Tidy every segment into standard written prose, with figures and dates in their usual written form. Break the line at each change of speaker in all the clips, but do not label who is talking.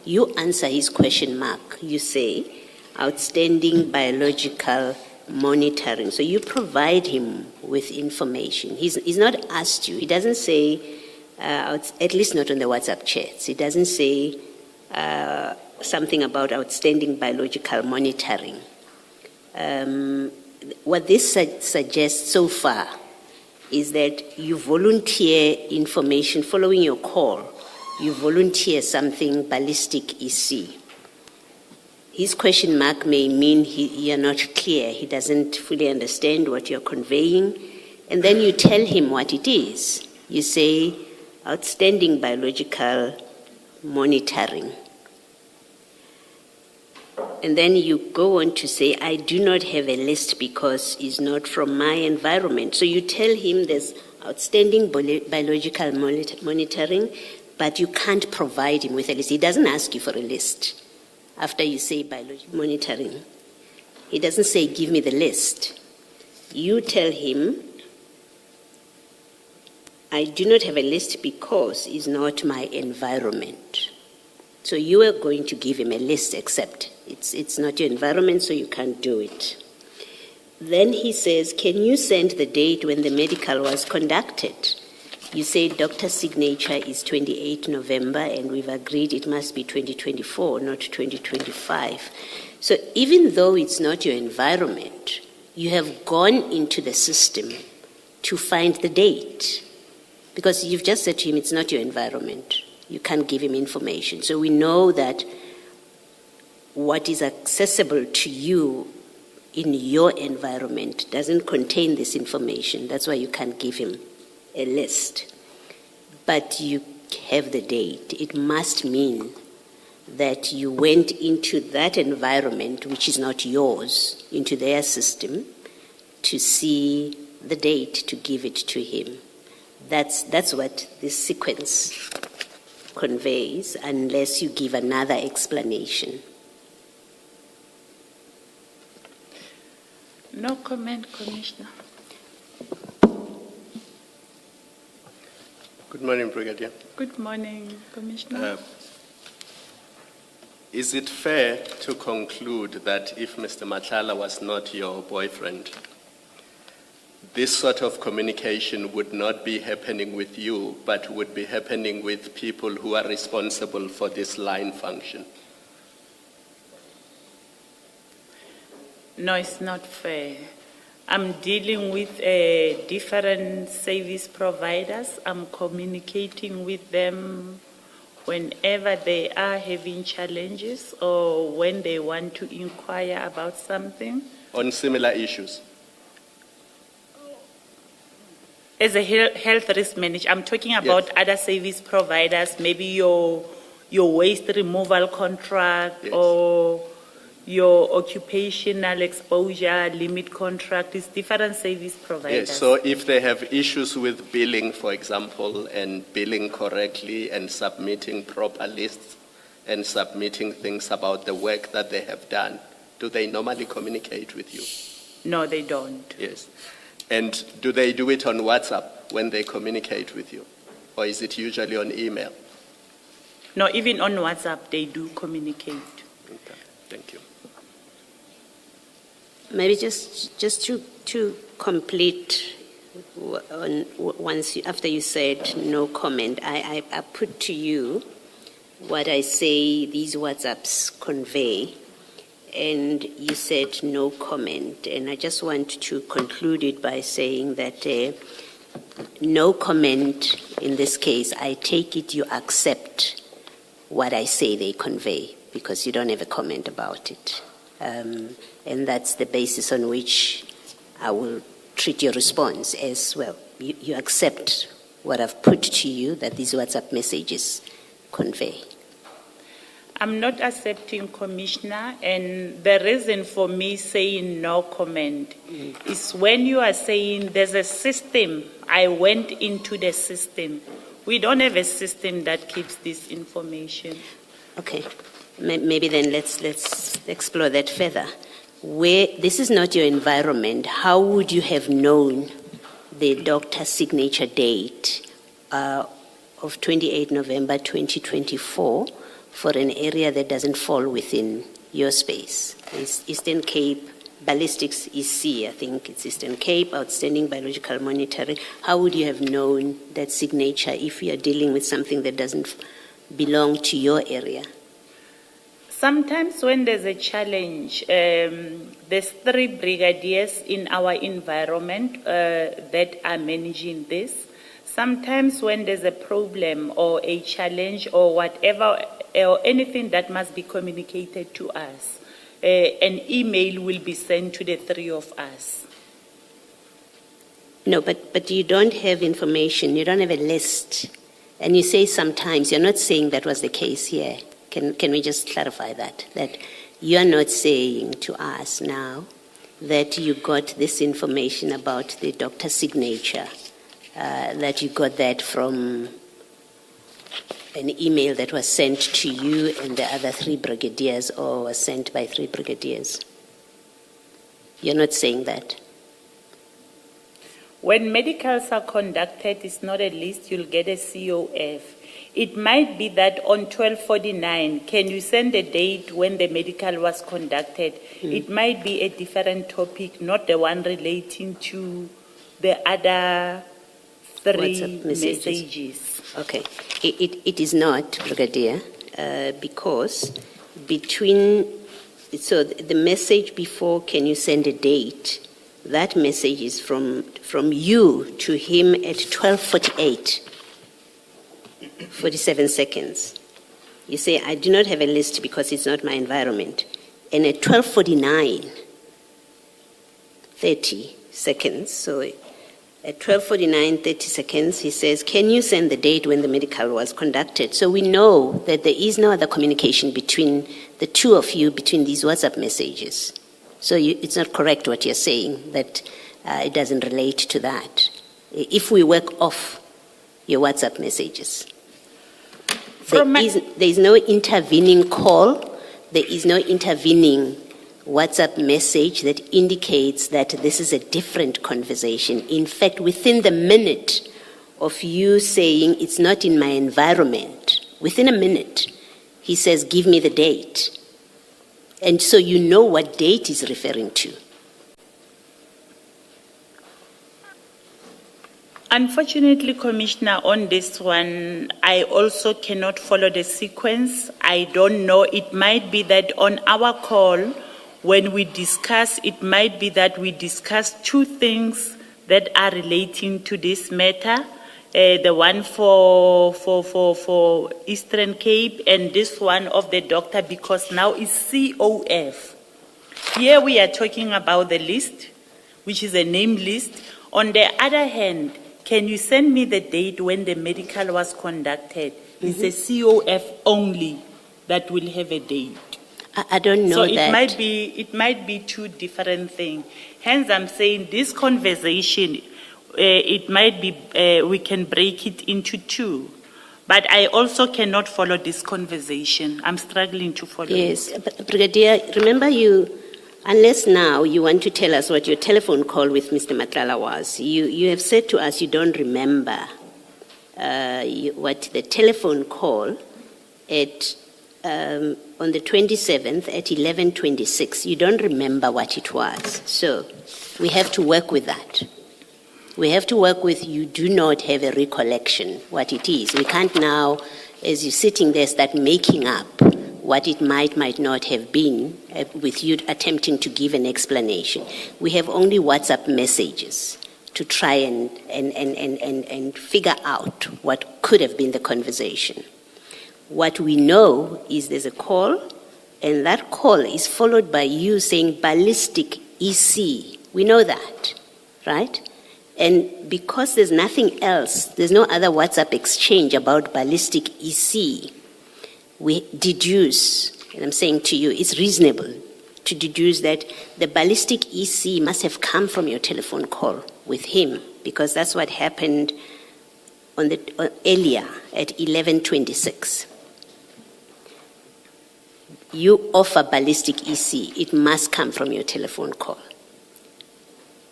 you answer his question mark. You say, outstanding biological monitoring. So you provide him with information. He's not asked you. He doesn't say, at least not on the WhatsApp chats, he doesn't say something about outstanding biological monitoring. What this suggests so far is that you volunteer information following your call. You volunteer something ballistic EC. His question mark may mean you're not clear. He doesn't fully understand what you're conveying. And then you tell him what it is. You say, outstanding biological monitoring. And then you go on to say, I do not have a list because it's not from my environment. So you tell him there's outstanding biological monitoring, but you can't provide him with a list. He doesn't ask you for a list after you say biological monitoring. He doesn't say, give me the list. You tell him, I do not have a list because it's not my environment. So you are going to give him a list, except it's not your environment, so you can't do it. Then he says, can you send the date when the medical was conducted? You say doctor's signature is 28 November, and we've agreed it must be 2024, not 2025. So even though it's not your environment, you have gone into the system to find the date, because you've just said to him it's not your environment. You can't give him information. So we know that what is accessible to you in your environment doesn't contain this information. That's why you can't give him a list. But you have the date. It must mean that you went into that environment, which is not yours, into their system, to see the date, to give it to him. That's what this sequence conveys, unless you give another explanation.
No comment, Commissioner.
Good morning, Brigadier.
Good morning, Commissioner.
Is it fair to conclude that if Mr. Matlala was not your boyfriend, this sort of communication would not be happening with you, but would be happening with people who are responsible for this line function?
No, it's not fair. I'm dealing with different service providers. I'm communicating with them whenever they are having challenges or when they want to inquire about something.
On similar issues?
As a health risk manager, I'm talking about other service providers, maybe your waste removal contract or your occupational exposure limit contract. Is different service providers.
Yes, so if they have issues with billing, for example, and billing correctly and submitting proper lists and submitting things about the work that they have done, do they normally communicate with you?
No, they don't.
Yes. And do they do it on WhatsApp when they communicate with you? Or is it usually on email?
No, even on WhatsApp they do communicate.
Okay, thank you.
Maybe just to complete after you said no comment, I put to you what I say these WhatsApps convey, and you said no comment, and I just want to conclude it by saying that no comment in this case, I take it you accept what I say they convey, because you don't have a comment about it. And that's the basis on which I will treat your response as well. You accept what I've put to you that these WhatsApp messages convey.
I'm not accepting, Commissioner, and the reason for me saying no comment is when you are saying there's a system, I went into the system. We don't have a system that keeps this information.
Okay, maybe then let's explore that further. Where this is not your environment, how would you have known the doctor's signature date of 28 November 2024 for an area that doesn't fall within your space. It's Eastern Cape, ballistics is C, I think it's Eastern Cape, outstanding biological monitoring. How would you have known that signature if you are dealing with something that doesn't belong to your area?
Sometimes when there's a challenge, there's 3 brigadiers in our environment that are managing this. Sometimes when there's a problem or a challenge or whatever, or anything that must be communicated to us, an email will be sent to the 3 of us.
No, but you don't have information, you don't have a list. And you say sometimes, you're not saying that was the case here. Can we just clarify that? That you're not saying to us now that you got this information about the doctor's signature, that you got that from an email that was sent to you and the other 3 brigadiers, or was sent by 3 brigadiers. You're not saying that.
When medicals are conducted, it's not a list, you'll get a COF. It might be that on 1249, can you send a date when the medical was conducted? It might be a different topic, not the one relating to the other 3 messages.
Okay. It is not, Brigadier, because so the message before, can you send a date, that message is from you to him at 12:48. 47 seconds. You say, I do not have a list because it's not my environment. And at 12:49, 30 seconds, so at 12:49, 30 seconds, he says, can you send the date when the medical was conducted? So we know that there is no other communication between the 2 of you, between these WhatsApp messages. So it's not correct what you're saying, that it doesn't relate to that. If we work off your WhatsApp messages, there is no intervening call, there is no intervening WhatsApp message that indicates that this is a different conversation. In fact, within the minute of you saying it's not in my environment, within a minute, he says, give me the date. And so you know what date he's referring to.
Unfortunately, Commissioner, on this one, I also cannot follow the sequence. I don't know. It might be that on our call, when we discuss, it might be that we discuss 2 things that are relating to this matter. The one for Eastern Cape and this one of the doctor, because now it's COF. Here we are talking about the list, which is a name list. On the other hand, can you send me the date when the medical was conducted? It's a COF only that will have a date.
I don't know
so
that.
So it might be 2 different things. Hence, I'm saying this conversation, it might be, we can break it into 2. But I also cannot follow this conversation. I'm struggling to follow it.
Yes, but Brigadier, remember unless now you want to tell us what your telephone call with Mr. Matlala was, you have said to us you don't remember what the telephone call at on the 27th at 11:26. You don't remember what it was. So we have to work with that. We have to work with you do not have a recollection what it is. We can't now, as you're sitting there, start making up what it might not have been with you attempting to give an explanation. We have only WhatsApp messages to try and figure out what could have been the conversation. What we know is there's a call, and that call is followed by you saying ballistic EC. We know that, right? And because there's nothing else, there's no other WhatsApp exchange about ballistic EC, we deduce, and I'm saying to you, it's reasonable to deduce that the ballistic EC must have come from your telephone call with him, because that's what happened earlier at 11:26. You offer ballistic EC, it must come from your telephone call.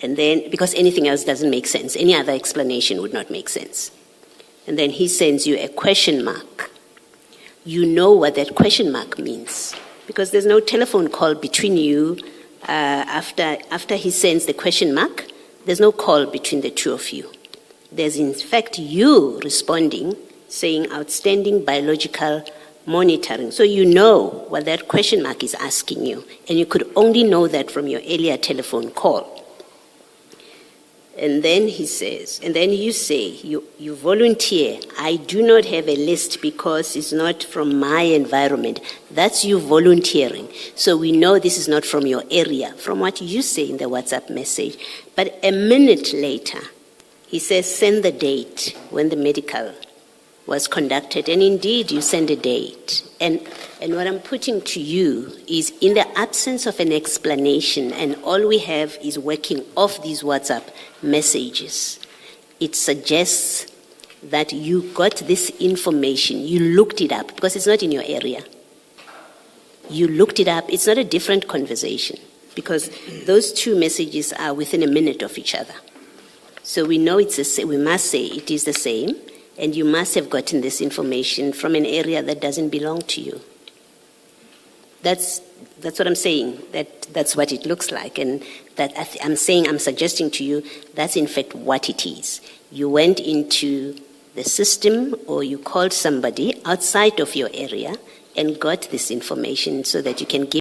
And then, because anything else doesn't make sense, any other explanation would not make sense. And then he sends you a question mark. you know what that question mark means. Because there's no telephone call between you after he sends the question mark. There's no call between the two of you. There's in fact you responding, saying outstanding biological monitoring. So you know what that question mark is asking you, and you could only know that from your earlier telephone call. And then he says, and then you say, you volunteer, I do not have a list because it's not from my environment. That's you volunteering. So we know this is not from your area, from what you say in the WhatsApp message. But a minute later, he says, send the date when the medical was conducted. And indeed, you send a date. And what I'm putting to you is, in the absence of an explanation, and all we have is working off these WhatsApp messages, it suggests that you got this information, you looked it up, because it's not in your area. You looked it up. It's not a different conversation, because those two messages are within a minute of each other. So we know it's the same. We must say it is the same, and you must have gotten this information from an area that doesn't belong to you. That's what I'm saying. That's what it looks like, and that I'm suggesting to you that's in fact what it is. You went into the system, or you called somebody outside of your area and got this information so that you can give